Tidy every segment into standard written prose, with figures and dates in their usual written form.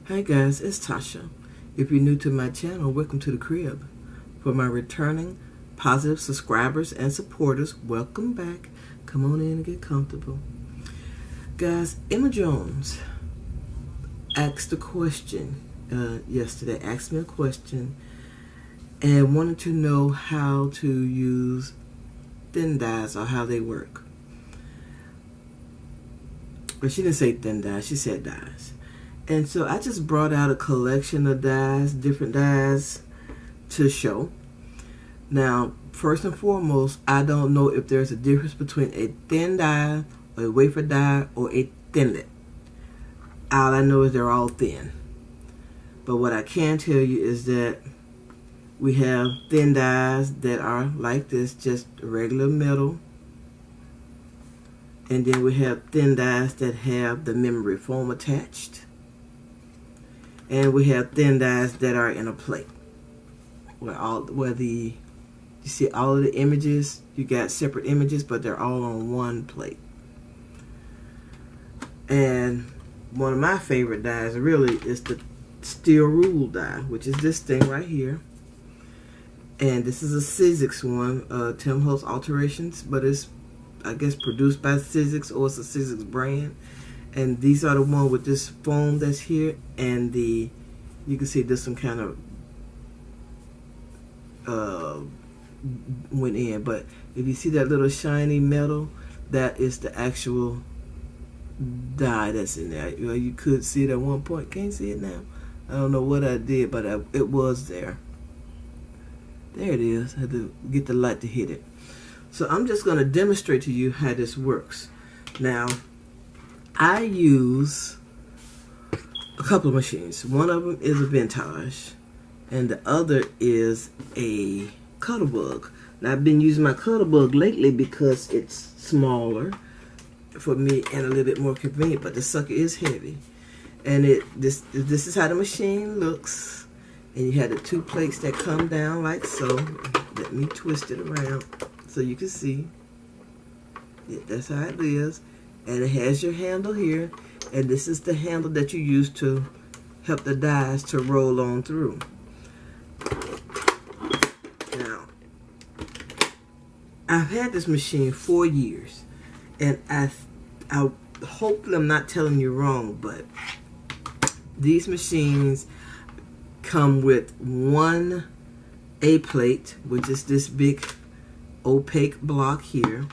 Hey guys, it's Tasha. If you're new to my channel, welcome to the crib. For my returning positive subscribers and supporters, welcome back. Come on in and get comfortable. Guys, Emma Jones asked a question yesterday, asked me a question and wanted to know how to use thin dyes or how they work. But she didn't say thin dyes, she said dyes. And so I just brought out a collection of dyes, different dyes to show. Now, first and foremost, I don't know if there's a difference between a thin dye, a wafer dye, or a thinlet. All I know is they're all thin. But what I can tell you is that we have thin dyes that are like this, just regular metal. And then we have thin dyes that have the memory foam attached. And we have thin dyes that are in a plate. You see all of the images, you got separate images, but they're all on one plate. And one of my favorite dyes really is the steel rule dye, which is this thing right here. And this is a Sizzix one, Tim Holtz Alterations, but it's, I guess, produced by Sizzix, or it's a Sizzix brand. And these are the one with this foam that's here, and you can see there's some kind of went in. But if you see that little shiny metal, that is the actual dye that's in there. You could see it at one point. Can't see it now. I don't know what I did, but it was there. There it is. I had to get the light to hit it. So I'm just going to demonstrate to you how this works. Now, I use a couple of machines. One of them is a vintage, and the other is a Cutterbug. Now, I've been using my Cutterbug lately because it's smaller for me and a little bit more convenient, but the sucker is heavy. And this is how the machine looks. And you have the two plates that come down like so. Let me twist it around so you can see. Yeah, that's how it is. And it has your handle here, and this is the handle that you use to help the dyes to roll on through. Now, I've had this machine 4 years, and I hopefully I'm not telling you wrong, but these machines come with one A plate, which is this big opaque block here.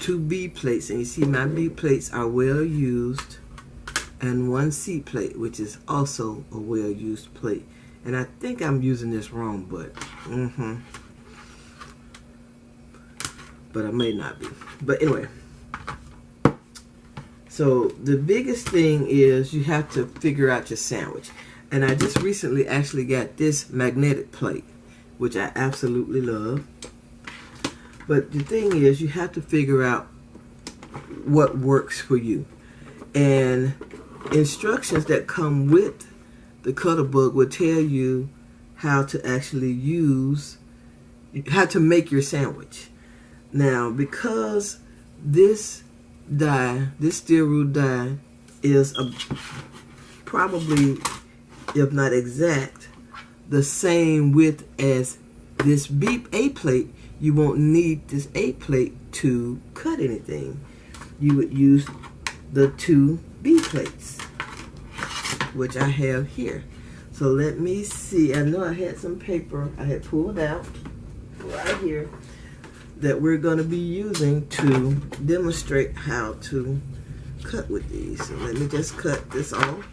2 B plates, and you see my B plates are well used, and 1 C plate, which is also a well used plate. And I think I'm using this wrong, but but I may not be. But anyway, so the biggest thing is you have to figure out your sandwich. And I just recently actually got this magnetic plate, which I absolutely love. But the thing is, you have to figure out what works for you. And instructions that come with the Cutterbug will tell you how to actually how to make your sandwich. Now, because this dye, this steel rule dye, is probably, if not exact, the same width as this A plate, you won't need this A plate to cut anything. You would use the 2 B plates, which I have here. So let me see. I know I had some paper I had pulled out right here that we're going to be using to demonstrate how to cut with these. So let me just cut this off.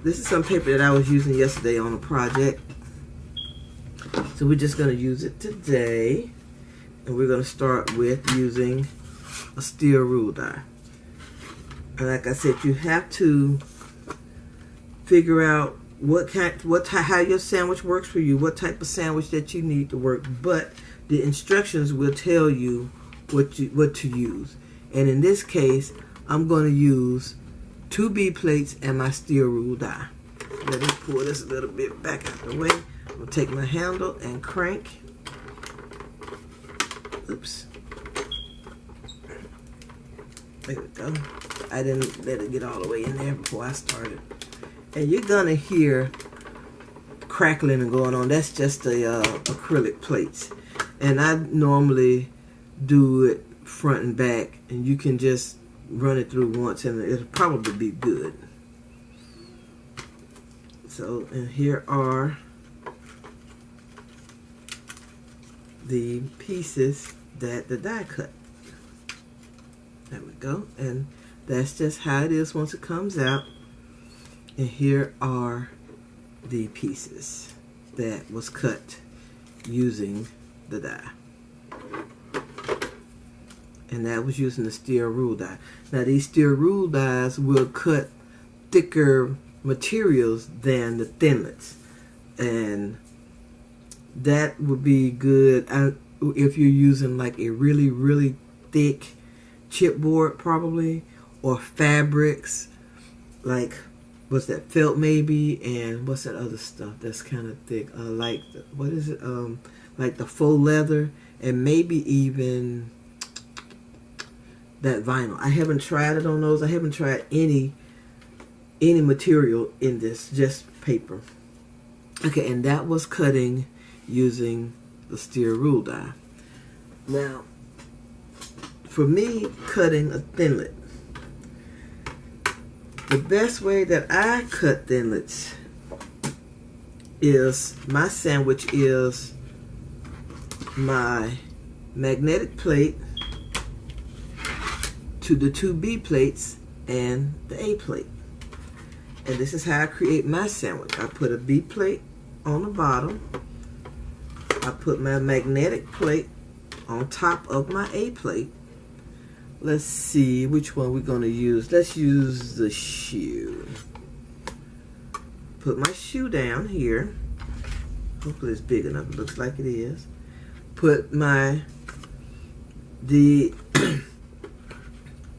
This is some paper that I was using yesterday on a project. So we're just going to use it today. And we're going to start with using a steel rule die. And like I said, you have to figure out how your sandwich works for you, what type of sandwich that you need to work. But the instructions will tell you what to use. And in this case, I'm going to use 2 B plates and my steel rule die. Let me pull this a little bit back out the way. I'm going to take my handle and crank. Oops. There we go. I didn't let it get all the way in there before I started. And you're gonna hear crackling and going on. That's just the acrylic plates. And I normally do it front and back, and you can just run it through once and it'll probably be good. So, and here are the pieces that the die cut. There we go. And that's just how it is once it comes out. And here are the pieces that was cut using the die. And that was using the steel rule die. Now these steel rule dies will cut thicker materials than the thinlits. And that would be good if you're using like a really, really thick chipboard probably, or fabrics like, what's that, felt maybe, and what's that other stuff that's kind of thick, like what is it, like the faux leather, and maybe even that vinyl. I haven't tried it on those. I haven't tried any material in this, just paper. Okay, and that was cutting using the steel rule die. Now, for me, cutting a thinlet, the best way that I cut thinlits is, my sandwich is my magnetic plate to the two B plates and the A plate. And this is how I create my sandwich. I put a B plate on the bottom. I put my magnetic plate on top of my A plate. Let's see which one we're going to use. Let's use the shoe. Put my shoe down here. Hopefully it's big enough. It looks like it is. Put my, now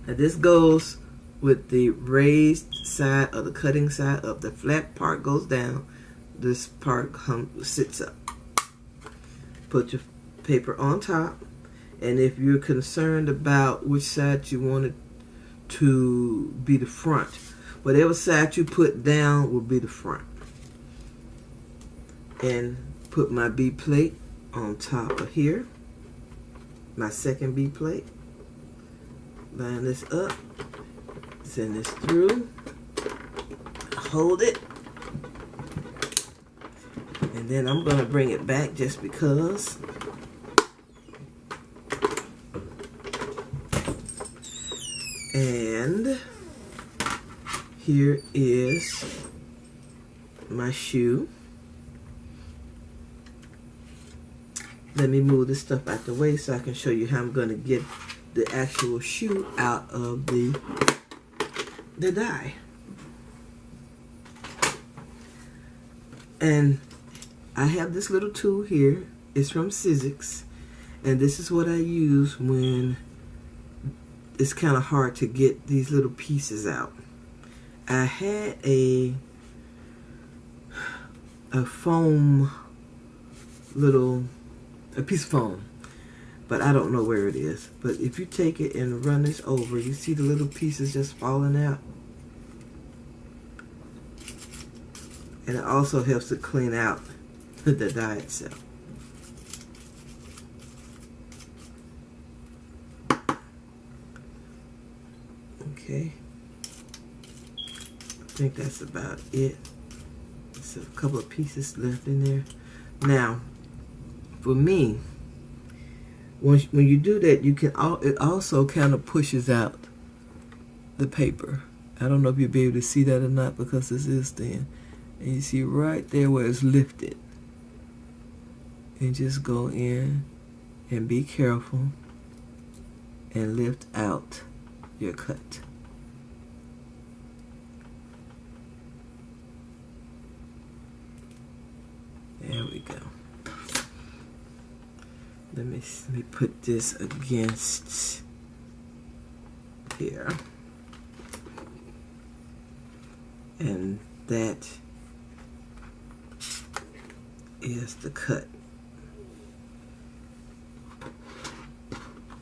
this goes with the raised side or the cutting side up. The flat part goes down. This part sits up. Put your paper on top. And if you're concerned about which side you want it to be the front, whatever side you put down will be the front. And put my B plate on top of here. My second B plate. Line this up. Send this through. Hold it. And then I'm going to bring it back just because. And here is my shoe. Let me move this stuff out the way so I can show you how I'm going to get the actual shoe out of the die. And I have this little tool here. It's from Sizzix. And this is what I use when it's kind of hard to get these little pieces out. I had a foam a piece of foam, but I don't know where it is. But if you take it and run this over, you see the little pieces just falling out. And it also helps to clean out the die itself. Okay, I think that's about it. There's a couple of pieces left in there. Now, for me, when you do that, you can it also kind of pushes out the paper. I don't know if you'll be able to see that or not because this is thin. And you see right there where it's lifted. And just go in and be careful and lift out your cut. There we go. Let me put this against here. And that is the cut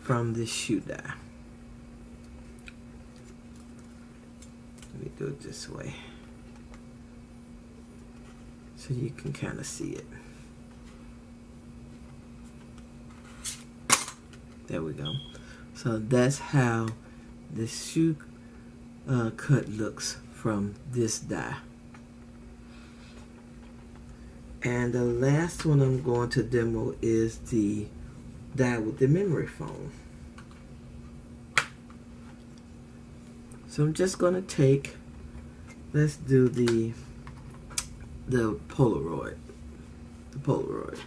from this shoe die. Let me do it this way. so you can kind of see it. There we go. So that's how the shoe cut looks from this die. And the last one I'm going to demo is the die with the memory foam. So I'm just going to take, let's do the Polaroid. The Polaroid.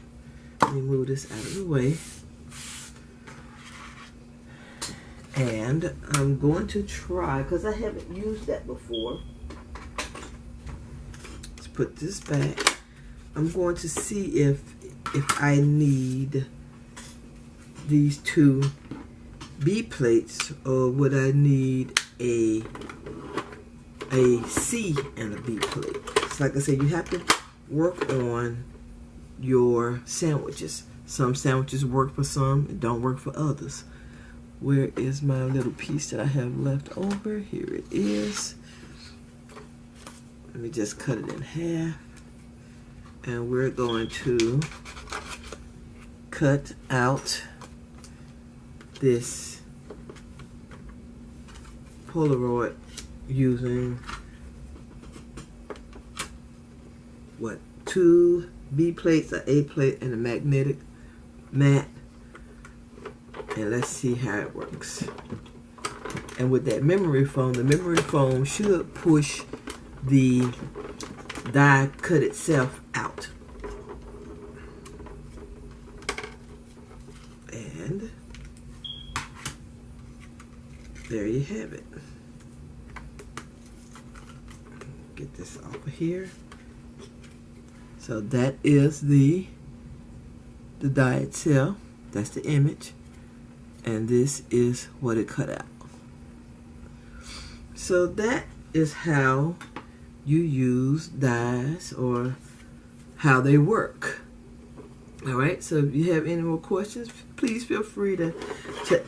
Let me move this out of the way. And I'm going to try, because I haven't used that before. Let's put this back. I'm going to see if I need these two B plates, or would I need a C and a B plate. So like I said, you have to work on your sandwiches. Some sandwiches work for some and don't work for others. Where is my little piece that I have left over? Here it is. Let me just cut it in half. And we're going to cut out this Polaroid using what, 2 B plates, an A plate, and a magnetic mat. And let's see how it works. And with that memory foam, the memory foam should push the die cut itself out. And there you have it. Get this off of here. So that is the die itself. That's the image. And this is what it cut out. So that is how you use dies, or how they work. Alright, so if you have any more questions, please feel free to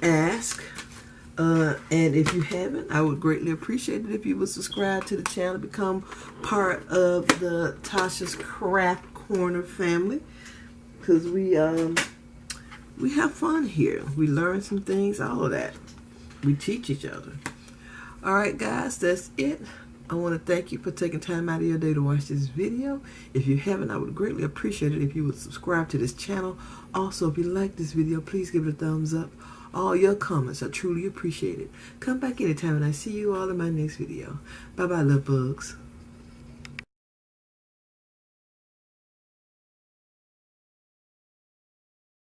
ask. And if you haven't, I would greatly appreciate it if you would subscribe to the channel, become part of the Tasha's Craft Corner family, because we have fun here. We learn some things, all of that. We teach each other. Alright guys, that's it. I want to thank you for taking time out of your day to watch this video. If you haven't, I would greatly appreciate it if you would subscribe to this channel. Also, if you like this video, please give it a thumbs up. All your comments are truly appreciated. Come back anytime and I see you all in my next video. Bye bye, love bugs.